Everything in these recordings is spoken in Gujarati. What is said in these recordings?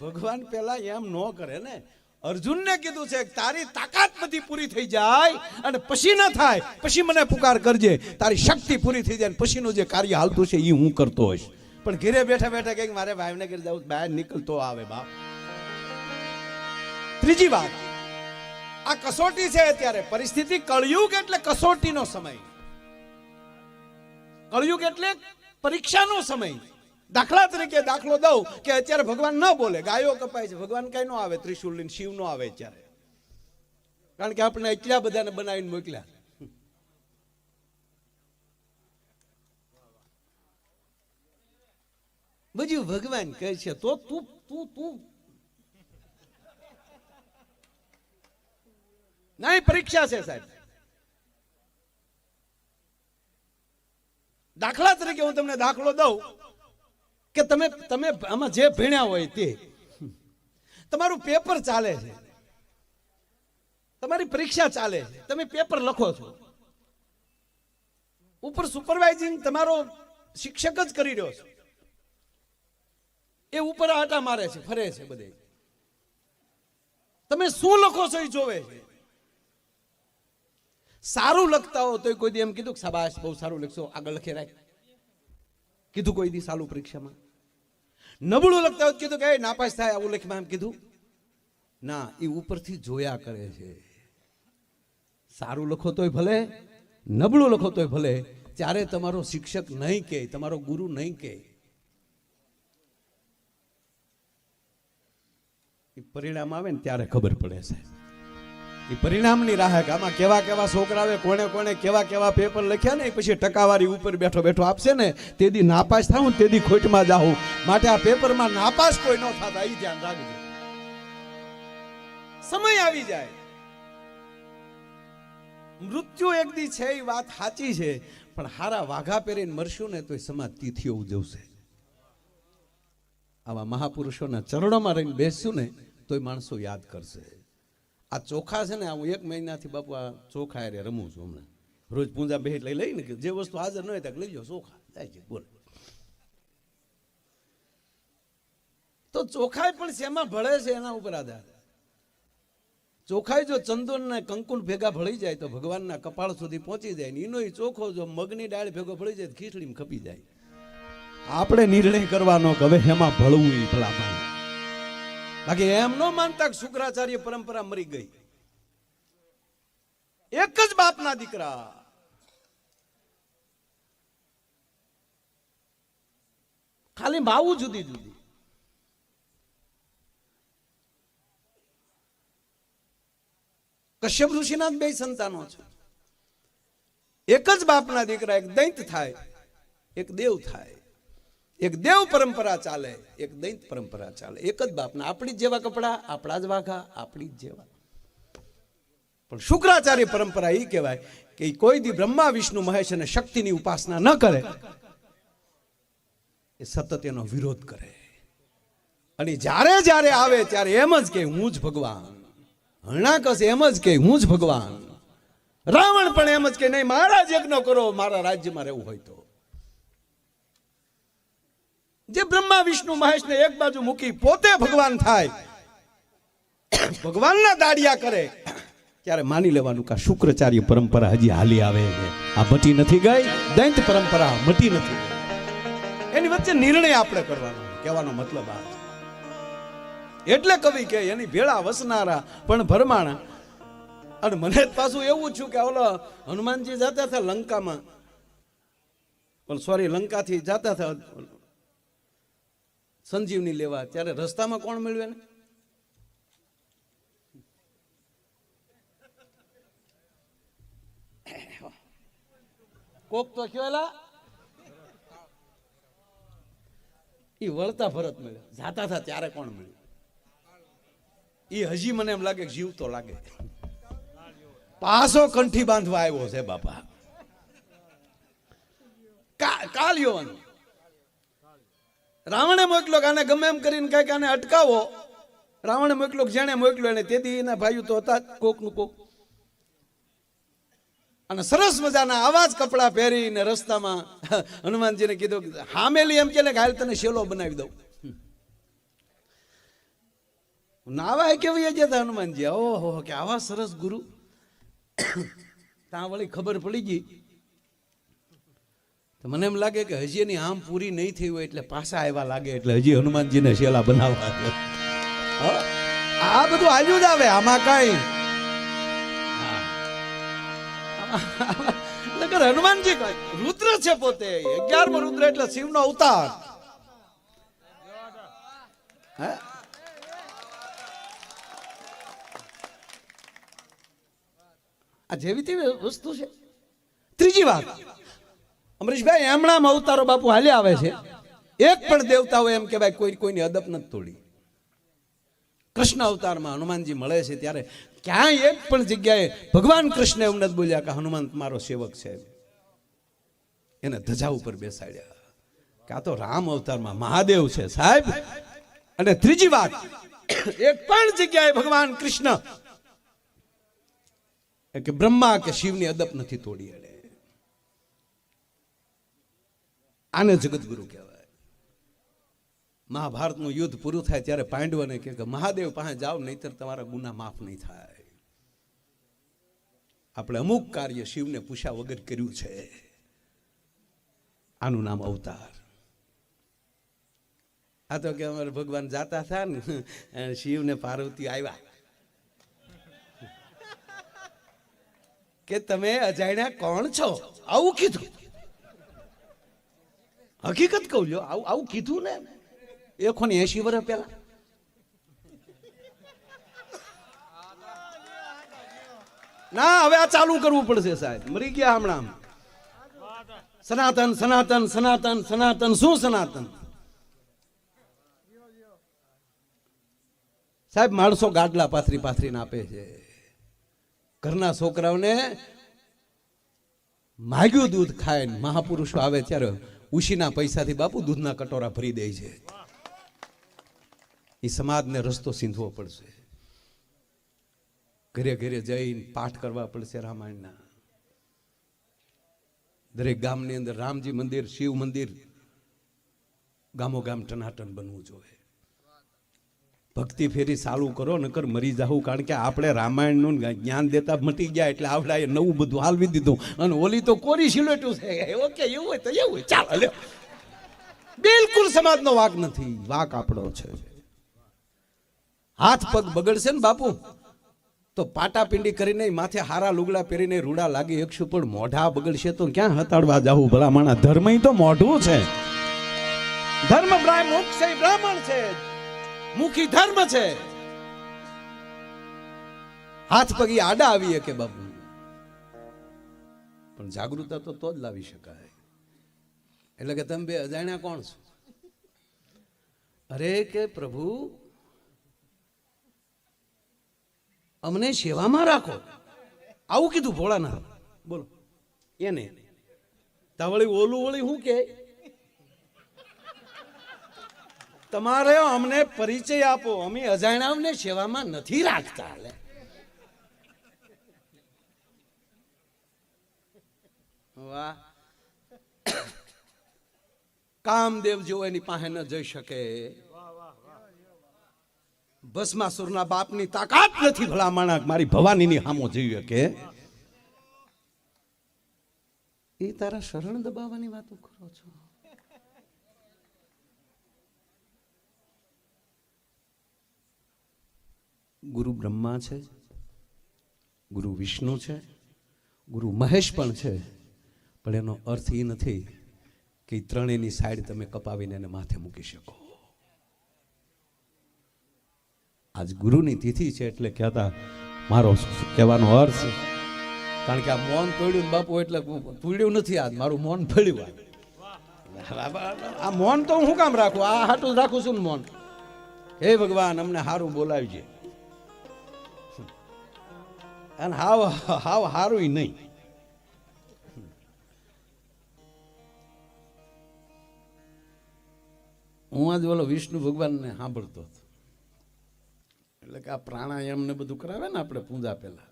ભગવાન પેલા એમ ન કરે ને. અર્જુનને કીધું છે તારી તાકાત બધી પૂરી થઈ જાય અને પછી ન થાય પછી મને પુકાર કરજે. તારી શક્તિ પૂરી થઈ જાય પછીનું જે કાર્ય હાલતું છે એ હું કરતો હોઈશ. પણ ઘરે બેઠા બેઠા કંઈક મારે ભાઈને ઘરે જવું, બહાર નીકળતો આવે બાપ. ત્રીજી વાત, આ કસોટી છે અત્યારે પરિસ્થિતિ. કળયુગ એટલે કસોટીનો સમય. કળયુગ એટલે પરીક્ષાનો સમય. દાખલા તરીકે દાખલો દઉં કે અત્યારે ભગવાન ન બોલે, ગાયો કપાય છે, ભગવાન કઈ ન આવે, ત્રિશુલ લઈને શિવ નો આવે અત્યારે, કારણ કે આપણે એટલા બધાને બનાવીને મોકલ્યા. બધું ભગવાન કહે છે તો તું તું તું નહીં. પરીક્ષા છે સાહેબ. દાખલા તરીકે હું તમને દાખલો દઉં કે તમે આમાં જે ભણ્યા હોય તે તમારું પેપર ચાલે છે, તમારી પરીક્ષા ચાલે છે, તમે પેપર લખો છો, ઉપર સુપરવાઇઝિંગ તમારો શિક્ષક જ કરી રહ્યો છે, એ ઉપર આટા મારે છે, ફરે છે બધે. તમે શું લખો છો એ જોવે છે. સારું લખતા હો તો કોઈ દી એમ કીધું કે શાબાશ બહુ સારું લખશો, આગળ લખી રાખ, કીધું કોઈ દી સાલું પરીક્ષામાં? નબળું લખતા હોય કીધું કે નાપાસ થાય આવું લખમાં, એમ કીધું ના. એ ઉપરથી જોયા કરે છે. સારું લખો તોય ભલે, નબળું લખો તોય ભલે, ત્યારે તમારો શિક્ષક નહીં કહે, તમારો ગુરુ નહીં કહે. પરિણામ આવે ને ત્યારે ખબર પડે છે. એ પરિણામની રાહ. આમાં કેવા કેવા છોકરાઓએ કોણે કોણે કેવા કેવા પેપર લખ્યા ને પછી ટકાવારી ઉપર બેઠો બેઠો આપશે ને તેદી નાપાસ થાઉં તેદી ખોટમાં જાઉં. માટે આ પેપરમાં નાપાસ કોઈ ન થતા એ ધ્યાન રાખજો. સમય આવી જાય, મૃત્યુ એક દી છે એ વાત સાચી છે, પણ હારા વાઘા પહેરીને મરશું ને તો સમાજ તિથિઓ ઉજવશે. આવા મહાપુરુષોના ચરણોમાં રહીને બેસશું ને તો માણસો યાદ કરશે. આ ચોખા છે ને, હું 1 મહિનાથી બાપુ આ ચોખા અરે રમું છું. હમણાં રોજ પૂંજા બેઠ લઈને જે વસ્તુ હાજર ન હોય ત્યાં લઈ જાઓ ચોખા જાય છે. બોલ તો ચોખાઈ પણ શેમાં ભળે છે એના ઉપર આધાર. ચોખાઈ જો ચંદન ને કંકુલ ભેગા ભળી જાય તો ભગવાનના કપાળ સુધી પહોંચી જાય. એનો ચોખો જો મગની ડાળ ભેગો ભળી જાય ખીચડીમાં ખપી જાય. આપણે નિર્ણય કરવાનો કે હવે એમાં ભળવું એ ભલામણ. બાકી એમ ન માનતા કે શુક્રાચાર્ય પરંપરા મરી ગઈ. એક જ બાપના દીકરા, ખાલી માવું જુદી જુદી. કશ્યપ ઋષિના 2 સંતાનો છે. એક જ બાપના દીકરા, એક દૈત થાય, એક દેવ થાય. એક દેવ પરંપરા ચાલે, એક દૈત પરંપરા ચાલે. એક જ બાપના, આપણી જ જેવા કપડા, આપણા જ વાઘા, આપણી જ જેવા. પણ શુક્રાચાર્ય પરંપરા એ કહેવાય કે કોઈ દી બ્રહ્મા વિષ્ણુ મહેશ અને શક્તિની ઉપાસના ન કરે, એ સતત એનો વિરોધ કરે. અને જ્યારે જ્યારે આવે ત્યારે એમ જ કે હું જ ભગવાન. હરણાકશ એમ જ કે હું જ ભગવાન. રાવણ પણ એમ જ કે નહીં, મારા જ યજ્ઞ કરો, મારા રાજ્યમાં રહેવું હોય તો. જે બ્રહ્મા વિષ્ણુ મહેશને એક બાજુ મૂકી પોતે ભગવાન થાય, ભગવાનના દાડિયા કરે, ત્યારે માની લેવાનું કે શુક્રાચાર્ય પરંપરા હજી હાલી આવે છે. આ મટી નથી ગઈ, દૈત પરંપરા મટી નથી ગઈ. એની વચ્ચે નિર્ણય આપણે કરવાનો, કહેવાનો મતલબ આ છે. એટલે કવિ કે એની ભેળા વસનારા પણ ભરમાણા. અને મને પાછું એવું છું કે ઓલો હનુમાનજી જતા હતા લંકામાં, પણ સોરી લંકાથી જતા હતા સંજીવની લેવા, ત્યારે રસ્તામાં કોણ મળ્યું ને? કોક તો કહેલા એ વળતા ભરત મળ્યો. જાતા હતા ત્યારે કોણ મળ્યું? એ હજી મને એમ લાગે જીવ તો લાગે. પાસો કંઠી બાંધવા આવ્યો છે બાપા. કાલ્યો રાવણે મોકલો કે આને ગમે એમ કરીને કઈક આને અટકાવો. રાવણે મોકલો, જેને મોકલ્યો એને તેથી એના ભાઈઓ તો હતા કોક નું કોક. અને સરસ મજાના આવા જ કપડા પહેરીને રસ્તામાં હનુમાનજીને કીધું, હામેલી એમ કે હાલ તને શેલો બનાવી દઉં. નાવા કેવી જતા હનુમાનજી, ઓહો કે આવા સરસ ગુરુ. ત્યાં વળી ખબર પડી ગઈ તો મને એમ લાગે કે હજી એની આમ પૂરી નહીં થઈ હોય એટલે પાછા આવ્યા લાગે, એટલે હજી હનુમાનજીને શેલા બનાવવા. આ બધું હાલ્યું જ આવે, આમાં કઈ નકર હનુમાનજી રુદ્ર છે પોતે, 11મો રુદ્ર એટલે શિવનો અવતાર. આ જેવી તેવી વસ્તુ છે. ત્રીજી વાત, અમરીશભાઈ એમણામ અવતારો બાપુ હાલ્યા આવે છે, એક પણ દેવતાઓ એમ કહેવાય કોઈની અદબ નથી તોડી. કૃષ્ણ અવતારમાં હનુમાનજી મળે છે ત્યારે ક્યાંય એક પણ જગ્યાએ ભગવાન કૃષ્ણ એવું નથી બોલ્યા કે હનુમાન મારો સેવક છે. એને ધજા ઉપર બેસાડ્યા કે આ તો રામ અવતારમાં મહાદેવ છે સાહેબ. અને ત્રીજી વાત, એક પણ જગ્યાએ ભગવાન કૃષ્ણ કે બ્રહ્મા કે શિવની અદબ નથી તોડી. આને જગતગુરુ કહેવાય. મહાભારતનું યુદ્ધ પૂરું થાય ત્યારે પાંડવોને કહે કે મહાદેવ પાસે જાઓ નહીતર તમારા ગુના માફ નહીં થાય. આપણે અમુક કાર્ય શિવને પૂછ્યા વગર કર્યું છે, આનું નામ અવતાર. આ તો કે અમારે ભગવાન જાતા હતા ને શિવ ને પાર્વતી આવ્યા કે તમે અજાણ્યા કોણ છો, આવું કીધું. હકીકત કહું લ્યો, આવું કીધું ને 180 વર્ષ પહેલા. ના હવે આ ચાલુ કરવું પડશે સાહેબ, મરી ગયા હમણાં. સનાતન સનાતન સનાતન સનાતન, શું સનાતન સાહેબ? માણસો ગાડલા પાથરી પાથરીને આપે છે. ઘરના છોકરાઓને માગ્યું દૂધ ખાય, મહાપુરુષો આવે ત્યારે ઉશીના પૈસાથી બાપુ દૂધના કટોરા ભરી દે છે. એ સમાજને રસ્તો સીંધવો પડશે. ઘરે ઘરે જઈને પાઠ કરવા પડશે રામાયણના. દરેક ગામની અંદર રામજી મંદિર, શિવ મંદિર, ગામો ગામ ટનાટન બનવું જોઈએ. ભક્તિ ફેરી ચાલુ કરો, નકર મરી જાવું. કારણ કે આપણે રામાયણનું જ્ઞાન દેતા મટી ગયા એટલે આવડાએ નવું બધું હાલવી દીધું. અને ઓલી તો કોરી સિલેટું છે. ઓકે, એવું હોય તો એવું હોય, ચાલો લ્યો. બિલકુલ સમાજનો વાક નથી, વાક આપણો છે. હાથ પગ બગડશે ને બાપુ તો પાટાપિંડી કરીને માથે હારા લુગડા પહેરીને રૂડા લાગી એકશું, પણ મોઢા બગડશે તો ક્યાં હતાડવા જાવું? ભલા માણા, ધર્મ તો મોઢું છે. ધર્મ મુખ છે, બ્રાહ્મણ છે, મુખી ધર્મ છે. હાથ પગી આડા આવીએ કે બાપુ, પણ જાગૃતતા તો જ લાવી શકાય. એટલે કે તમે બે અજાણ્યા કોણ છો? અરે કે પ્રભુ અમને સેવામાં રાખો, આવું કીધું ભોળાનાથ. બોલો એને તાવળી ઓલું વળી શું કે તમારે અમને પરિચય આપો, અમે અજાણ્યાઓને સેવામાં નથી રાખતા. વાહ, કામદેવ જેવો એની પાસે ન જઈ શકે. ભસ્માસુરના બાપની તાકાત નથી ભલા માણસ મારી ભવાનીની સામો જઈ શકે. એ તારા શરણ દબાવવાની વાતો કરો છો. ગુરુ બ્રહ્મા છે, ગુરુ વિષ્ણુ છે, ગુરુ મહેશ પણ છે, પણ એનો અર્થ એ નથી કે ત્રણેયની સાઈડ તમે કપાવીને એને માથે મૂકી શકો. આજ ગુરુની તિથિ છે એટલે કહેતા મારો કહેવાનો અર્થ, કારણ કે આ મૌન તોડ્યું બાપુ એટલે તોડ્યું નથી, આજ મારું મૌન ફળ્યું. આ મૌન તો હું કામ રાખું? આ હાટું રાખું છું ને મૌન. હે ભગવાન અમને હારું બોલાવજે. અને હાવ હાવ હારું નહીં. હું આજ બોલો વિષ્ણુ ભગવાનને સાંભળતો હતો. એટલે કે આ પ્રાણાયામ ને બધું કરાવે ને આપણે પૂજા પહેલા,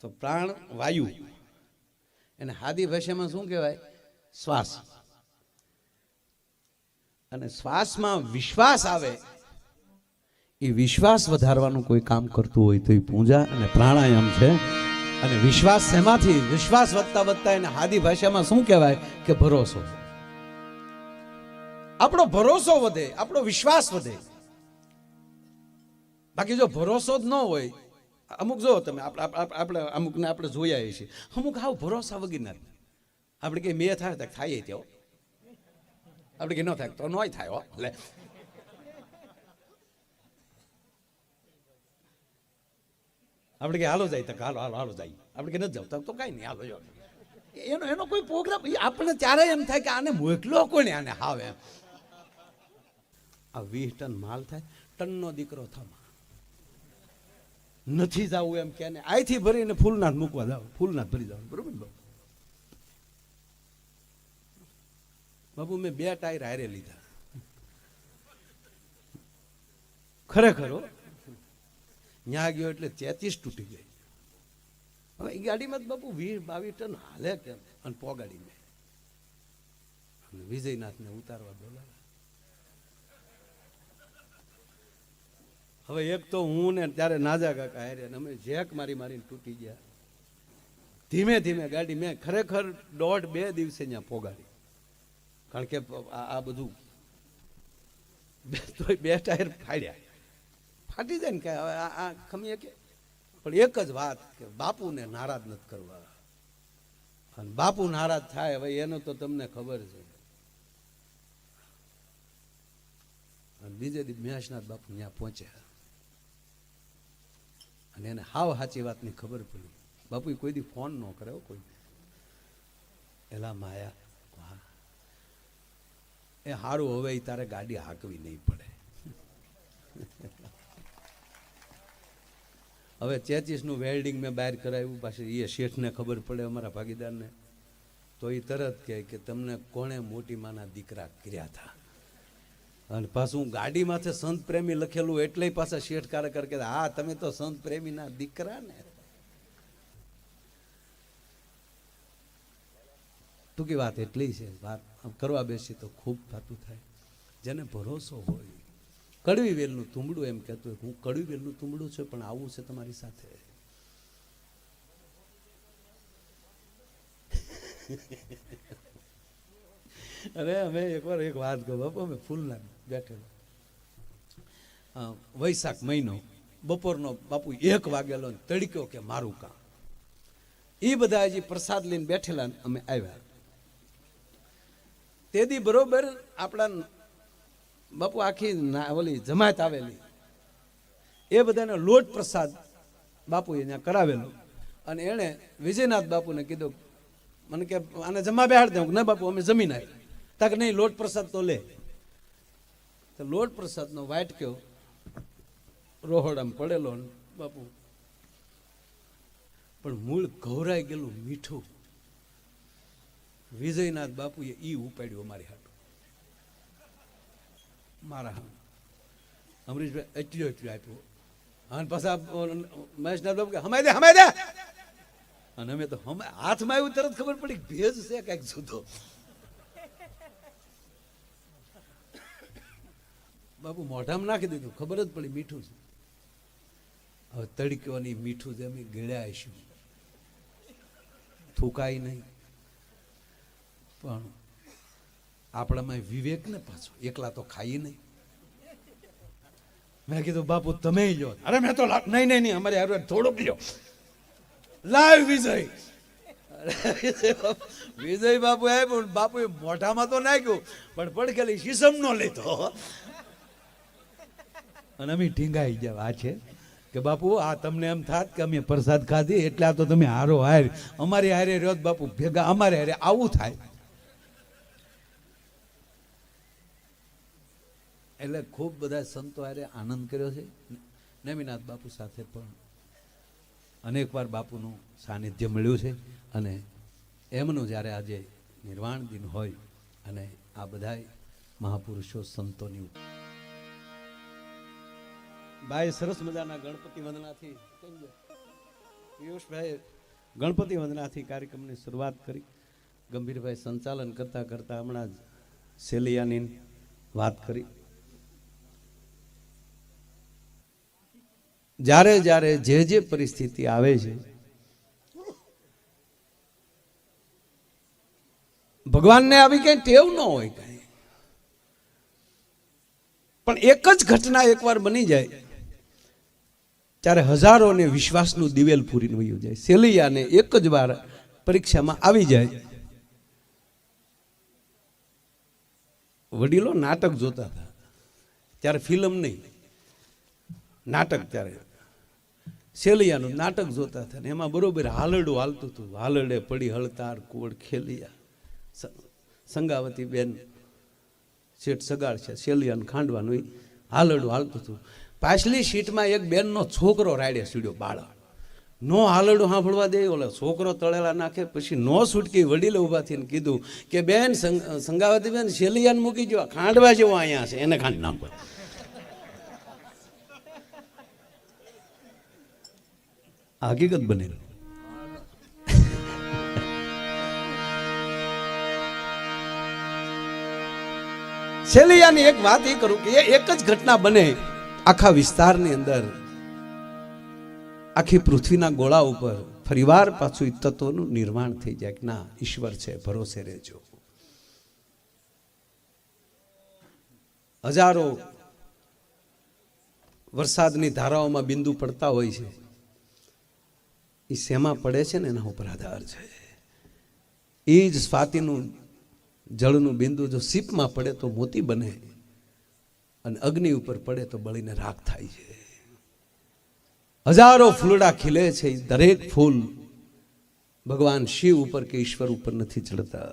તો પ્રાણ વાયુ એને સાદી ભાષામાં શું કહેવાય? શ્વાસ. અને શ્વાસમાં વિશ્વાસ આવે, એ વિશ્વાસ વધારવાનું કોઈ કામ કરતું હોય તો એ પૂજા અને પ્રાણાયામ છે. અને વિશ્વાસ શેમાંથી? વિશ્વાસ વધતા વધતા એને હાદી ભાષામાં શું કહેવાય કે ભરોસો. આપણો ભરોસો વધે, આપણો વિશ્વાસ વધે. બાકી જો ભરોસો જ ન હોય, અમુક જો તમે આપણે અમુકને આપણે જોયા છીએ, અમુક હાવ ભરોસા વગરના. આપણે કે મેં થાય થાય ત્યાં, આપણે કે ન થાય તો નોય થાય. એટલે આપણે કે હાલો જાય તો હાલો હાલો હાલો જાય, આપણે કે નથી જાવ તો કાંઈ નહીં હાલો જાવ. એનો કોઈ પ્રોગ્રામ આપણે ત્યારે એમ થાય કે આને મોકલો કોને, આને હાવ એમ. આ 20 ટન માલ થાય, ટનનો દીકરો થવા નથી જવું એમ કે અહીંથી ભરીને ફૂલનાથ મૂકવા જાવ, ફૂલનાથ ભરી જાવ. બરોબર બાબુ? બાબુ મેં 2 ટાયર હારે લીધા, ખરેખર. ન્યા ગયો એટલે 33 તૂટી ગઈ. હવે એ ગાડીમાં બાપુ 20-22 ટન હાલે કેમ? અને પોગાડી મેં અને વિજયનાથને ઉતારવા બોલાવ્યા. હવે એક તો હું ને ત્યારે નાજા કાકા હારે, અમે જેક મારી મારીને તૂટી ગયા. ધીમે ધીમે ગાડી મેં ખરેખર 1.5-2 દિવસે ત્યાં પોગાડી. કારણ કે આ બધું 2 ટાયર ફાડ્યા, ફાટી જાય ને કે હવે આ ખમીએ કે. પણ એક જ વાત કે બાપુને નારાજ નથી કરવા. અને બાપુ નારાજ થાય હવે એનો તો તમને ખબર છે. અને બીજે દી મહેશનાથ બાપુ ત્યાં પહોંચ્યા અને એને હાવ સાચી વાતની ખબર પડી. બાપુ કોઈ દી ફોન ન કરે કોઈ. એલા માયા, એ સારું, હવે તારે ગાડી હાંકવી નહીં પડે. હવે 33નું વેલ્ડિંગ મેં બહાર કરાવ્યું. પાછી એ શેઠને ખબર પડે, અમારા ભાગીદારને, તો એ તરત કહે કે તમને કોણે મોટી માના દીકરા કર્યા હતા. અને પાછું ગાડી માથે સંત પ્રેમી લખેલું એટલે પાછા શેઠ કાર્યકર કે હા તમે તો સંત પ્રેમીના દીકરા ને. ટૂંકી વાત એટલી છે, વાત કરવા બેસી તો ખૂબ થતું થાય. જેને ભરોસો હોય, કડવી વેલનું તુંબડું એમ કહેતું હોય, હું કડવી વેલનું તુંબડું છું પણ આવું છે તમારી સાથે. અરે અમે એકવાર એક વાત કહું બાપુ, અમે ફૂલના બેઠેલો વૈશાખ મહિનો, બપોરનો બાપુ 1 વાગેલો, તડક્યો કે મારું કામ. એ બધા હજી પ્રસાદ લઈને બેઠેલા, અમે આવ્યા. તે દી બરોબર આપણા બાપુ આખી ઓલી જમાત આવેલી, એ બધાને લોટ પ્રસાદ બાપુએ ત્યાં કરાવેલો. અને એણે વિજયનાથ બાપુને કીધું, મને કે આને જમા બેહાડ દઉં. ના બાપુ અમે જમીન આવી. તક નહીં, લોટ પ્રસાદ તો લે. તો લોટ પ્રસાદનો વાટક્યો રોહડામાં પડેલો બાપુ, પણ મૂળ ઘવરાઈ ગયેલું મીઠું. વિજયનાથ બાપુએ ઈ ઉપાડ્યું અમારી હાટું, મારા હા. અમરીશભાઈ એટલું આપ્યું. અને પાછા મહેશનાથ બાપુ કે હમાય દે હમાય દે. અને અમે તો હાથમાં આવ્યું તરત ખબર પડી ભેજ છે કઈક જુદો. બાપુ મોઢામાં નાખી દીધું, ખબર જ પડી મીઠું છે. હવે તડક્યોની મીઠું જે અમે ગળ્યા આવીશું, થૂકાય નહીં. પણ આપણામાં વિવેક ને પાછો, એકલા તો ખાઈ નહીં. મેં કીધું બાપુ તમે લો. અરે મેં તો નહીં નહીં નહીં, અમારે હારું થોડુંક લ્યો. લાવ વિજય. વિજય બાપુ આવ્યું, બાપુએ મોઢામાં તો નાખ્યું પણ પડખેલી શીશમ નો લેતો. અને અમે ઢીંગાઈ ગયા. આ છે કે બાપુ આ તમને એમ થાત કે અમે પ્રસાદ ખાધી એટલે આ તો તમે હારો હાર અમારી હારે રહ્યો બાપુ ભેગા અમારે હારે આવું થાય. એટલે ખૂબ બધા સંતો હારે આનંદ કર્યો છે. નેમિનાથ બાપુ સાથે પણ અનેક વાર બાપુનું સાનિધ્ય મળ્યું છે. અને એમનું જ્યારે આજે નિર્વાણ દિન હોય અને આ બધા મહાપુરુષો સંતોની ભાઈ સરસ મજાના ગણપતિ વંદનાથી પિયુષભાઈ ગણપતિ વંદનાથી કાર્યક્રમની શરૂઆત કરી. ગંભીરભાઈ સંચાલન કરતા કરતા હમણાં જ સેલિયાની વાત કરી. જ્યારે જ્યારે જે પરિસ્થિતિ આવે છે, ભગવાનને આવી કઈ ટેવ ન હોય કઈ, પણ એક જ ઘટના એકવાર બની જાય ત્યારે હજારોને વિશ્વાસનું દિવેલ પૂરીને વયું જાય. સેલિયાને એક જ વાર પરીક્ષામાં આવી જાય. વડીલો નાટક જોતા હતા ત્યારે, ફિલ્મ નહીં, નાટક. ત્યારે સેલિયાનું નાટક જોતા હતા ને એમાં બરોબર હાલરડું હાલતું હતું. હાલરડે પડી હળતાર કુવડ ખેલિયા. સંગાવતી બેન શેઠ સગાડ છે, સેલિયાને ખાંડવાનું હાલરડું હાલતું હતું. પાછલી સીટમાં એક બેનનો છોકરો રાડે સીડ્યો, બાળક. નો હાલરડું સાંભળવા દે, ઓલો છોકરો તળેલા નાખે. પછી નો છૂટકી વડીલે ઊભા થઈને કીધું કે બેન, સંગાવતી બેન, સેલિયાને મૂકી જો, ખાંડવા જેવો અહીંયા છે, એને ખાંડ નાખો. હકીકત બનેલું. સેલિયાની એક વાત એ કરું કે એક જ ઘટના બને આખા વિસ્તારની અંદર, આખી પૃથ્વીના ગોળા ઉપર ફરીવાર પાછું તત્વનું નિર્માણ થઈ જાય કે ના, ઈશ્વર છે, ભરોસે રહેજો. હજારો વરસાદની ધારાઓમાં બિંદુ પડતા હોય છે, એ શેમાં પડે છે ને એના ઉપર આધાર છે. એ જ સ્વાતિનું જળનું બિંદુ જો સીપમાં પડે તો મોતી બને, અને અગ્નિ ઉપર પડે તો બળીને રાખ થાય છે. હજારો ફૂલડા ખીલે છે, દરેક ફૂલ ભગવાન શિવ ઉપર કે ઈશ્વર ઉપર નથી ચડતા,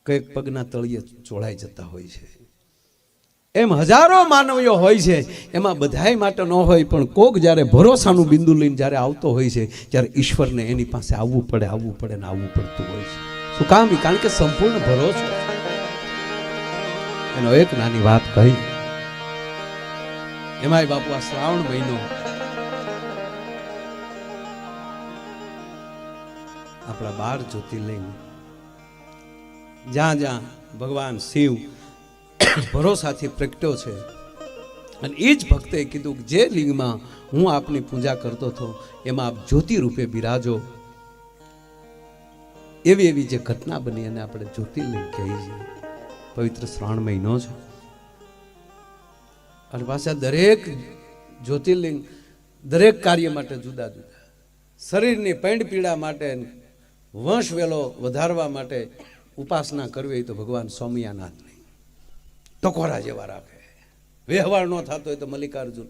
કઈક પગના તળિયે ચોળાઈ જતા હોય છે. એમ હજારો માનવીઓ હોય છે, એમાં બધાય માટે ન હોય, પણ કોક જ્યારે ભરોસાનું બિંદુ લઈને જ્યારે આવતો હોય છે, ત્યારે ઈશ્વરને એની પાસે આવવું પડે ને આવવું પડતું હોય છે. શું કામ? કારણ કે સંપૂર્ણ ભરોસો. એનો એક નાની વાત કહી. એમાંય બાપુ આ શ્રાવણ મહિનો આપણા 12 જ્યોતિર્લિંગ, જ્યાં જ્યાં ભગવાન શિવ ભરોસાથી પ્રગટ્યો છે, અને એ જ ભક્તે કીધું કે જે લિંગમાં હું આપની પૂજા કરતો હતો એમાં આપ જ્યોતિ રૂપે બિરાજો. એવી એવી જે ઘટના બની એને આપણે જ્યોતિર્લિંગ કહીએ છીએ. પવિત્ર શ્રાવણ મહિનો છે, અને પાછા દરેક જ્યોતિર્લિંગ દરેક કાર્ય માટે જુદા જુદા. શરીરની પૈંડ પીડા માટે, વંશ વેલો વધારવા માટે ઉપાસના કરવી તો ભગવાન સ્વામિનાથની ટકોરા જેવા રાખે. વ્યવહાર ન થતો હોય તો મલ્લિકાર્જુન.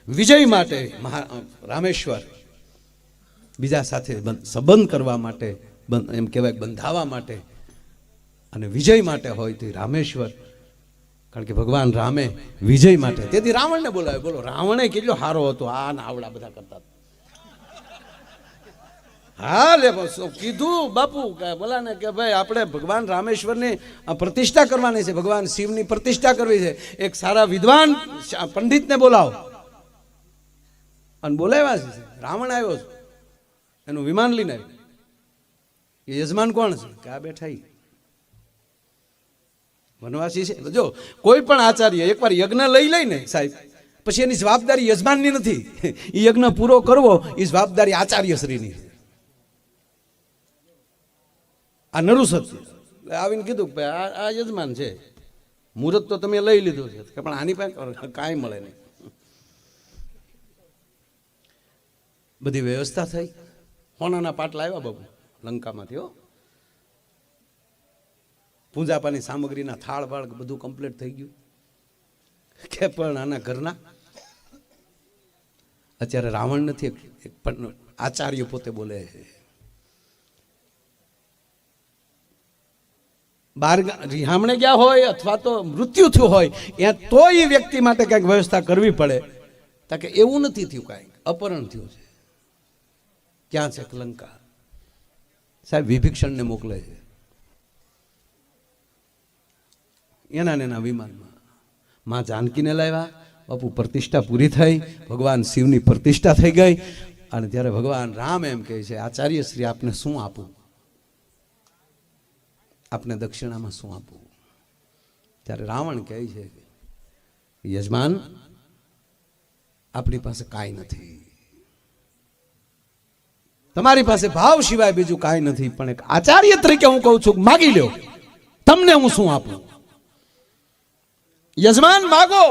વિજય માટે રામેશ્વર. બીજા સાથે સંબંધ કરવા માટે, એમ કહેવાય બંધાવા માટે, અને વિજય માટે હોય તો રામેશ્વર. કારણ કે ભગવાન રામે વિજય માટે, તેથી રાવણને બોલાવે. બોલો, રાવણે કેટલો સારો હતો, આ ના આવડા બધા કરતા. હા લે કીધું બાપુ બોલા ને કે ભાઈ આપણે ભગવાન રામેશ્વરની પ્રતિષ્ઠા કરવાની છે, ભગવાન શિવની પ્રતિષ્ઠા કરવી છે. એક સારા વિદ્વાન પંડિતને બોલાવો, અને બોલાવ્યા છે. રાવણ આવ્યો છે, એનું વિમાન લઈને આવ્યું. એ યજમાન કોણ છે કે આ બેઠા વનવાસી છે. જો કોઈ પણ આચાર્ય એકવાર યજ્ઞ લઈ લઈને સાહેબ, પછી એની જવાબદારી યજમાનની નથી. એ યજ્ઞ પૂરો કરવો એ જવાબદારી આચાર્યશ્રીની. આ નરુ સત્ય આવીને કીધું કે આ યજમાન છે, મુહૂર્ત તો તમે લઈ લીધું છે, પણ આની પાસે કાંઈ મળે નહીં. બધી વ્યવસ્થા થઈ, હોનાના પાટલા આવ્યા બાબુ લંકામાંથી. હો, પૂજાપાની સામગ્રીના થાળ બાળ બધું કમ્પ્લીટ થઈ ગયું. કે પણ આના ઘરના અત્યારે રાવણ નથી, પણ આચાર્ય પોતે બોલે છે. બાર રિહામણે ગયા હોય અથવા તો મૃત્યુ થયું હોય ત્યાં તો એ વ્યક્તિ માટે કંઈક વ્યવસ્થા કરવી પડે. તો કે એવું નથી થયું, કાંઈક અપહરણ થયું છે. ક્યાં છે? લંકા. સાહેબ વિભીષણને મોકલે છે એના વિમાનમાં. માં જાનકીને લાવ્યા. બાપુ પ્રતિષ્ઠા પૂરી થઈ, ભગવાન શિવની પ્રતિષ્ઠા થઈ ગઈ. અને ત્યારે ભગવાન રામ એમ કહે છે, આચાર્ય શ્રી આપને શું આપું? આપને દક્ષિણામાં શું આપવું? ત્યારે રાવણ કહે છે, યજમાન આપણી પાસે કાંઈ નથી, તમારી પાસે ભાવ સિવાય બીજું કાંઈ નથી, પણ એક આચાર્ય તરીકે હું કહું છું, માગી લ્યો, તમને હું શું આપું? યજમાન માગો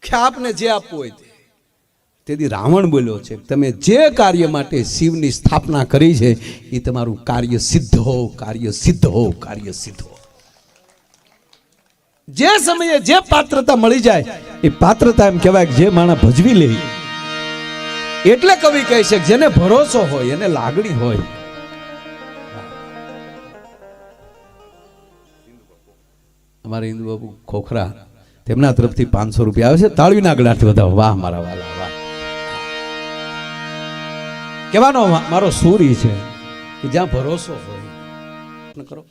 કે આપને જે આપવું હોય તે. તેથી રાવણ બોલ્યો છે, તમે જે કાર્ય માટે શિવની સ્થાપના કરી છે એ તમારું કાર્ય સિદ્ધ હો, કાર્ય સિદ્ધ હો, કાર્ય સિદ્ધ હો. જે સમયે જે પાત્રતા મળી જાય એ પાત્રતા એમ કહેવાય જે માણસ ભજવી લે. એટલે કવિ કહે છે જેને ભરોસો હોય, એને લાગણી હોય. અમારે ઇન્દુ બાપુ ખોખરા, તેમના તરફથી 500 રૂપિયા આવે છે. તાળીના ગળાથી વધાવો. વાહ મારા વાલા, વાહ. કહેવાનો મારો સૂર ઈ છે કે જ્યાં ભરોસો હોય કરો.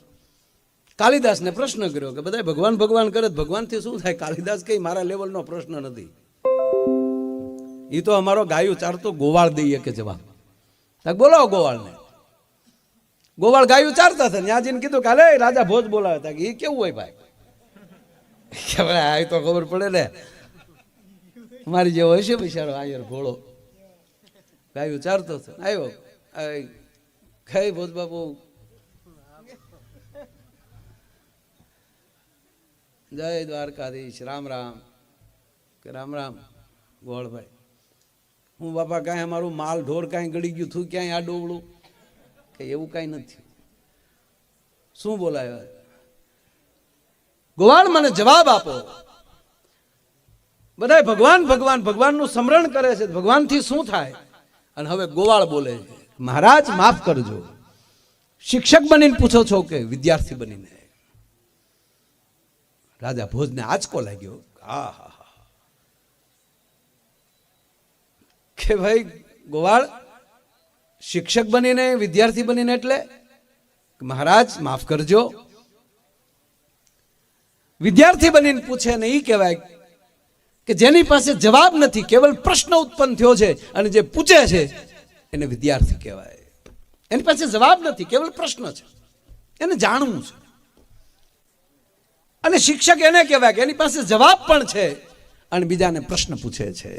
કાલિદાસને પ્રશ્ન કર્યો કે બધા ભગવાન ભગવાન કરે, ભગવાનથી શું થાય? કાલિદાસ કઈ મારા લેવલનો પ્રશ્ન નથી, એ તો અમારો ગાયું ચારતો ગોવાળ દઈએ કે જવાબ. બોલાવો ગોવાળને. ગોવાળ ગાયું ચારતા હતા, ત્યાં જઈને કીધું કાલે રાજા ભોજ બોલાવે હતા. એ કેવું હોય ભાઈ? આ તો ખબર પડે ને, અમારી જેવો હશે બિચારો આયર ભોળો. ગાયું ચારતો હતો, આવ્યો ખાઈ ભોજ બાપુ જય દ્વારકાધીશ, રામ રામ. કે રામ રામ ગોળભાઈ, હું બાપા કાંઈ અમારું માલ ઢોર કાંઈ ગળી ગયું થયું ક્યાંય આ ડોવળું? કે એવું કાંઈ નથી. શું બોલાયો? ગોવાળ મને જવાબ આપો. બધા ભગવાન ભગવાન ભગવાનનું સ્મરણ કરે છે, ભગવાનથી શું થાય? અને હવે ગોવાળ બોલે છે, મહારાજ માફ કરજો, શિક્ષક બનીને પૂછો છો કે વિદ્યાર્થી બનીને? રાજા ભોજને આંચકો લાગ્યો. હા હા હા, કે ભાઈ ગોવાળ શિક્ષક બનીને વિદ્યાર્થી બનીને એટલે? મહારાજ માફ કરજો, વિદ્યાર્થી બનીને પૂછે ને એ કહેવાય કે જેની પાસે જવાબ નથી, કેવલ પ્રશ્ન ઉત્પન્ન થયો છે અને જે પૂછે છે એને વિદ્યાર્થી કહેવાય. એની પાસે જવાબ નથી, કેવલ પ્રશ્ન છે, એને જાણવું છે. અને શિક્ષક એને કહેવાય કે એની પાસે જવાબ પણ છે અને બીજાને પ્રશ્ન પૂછે છે.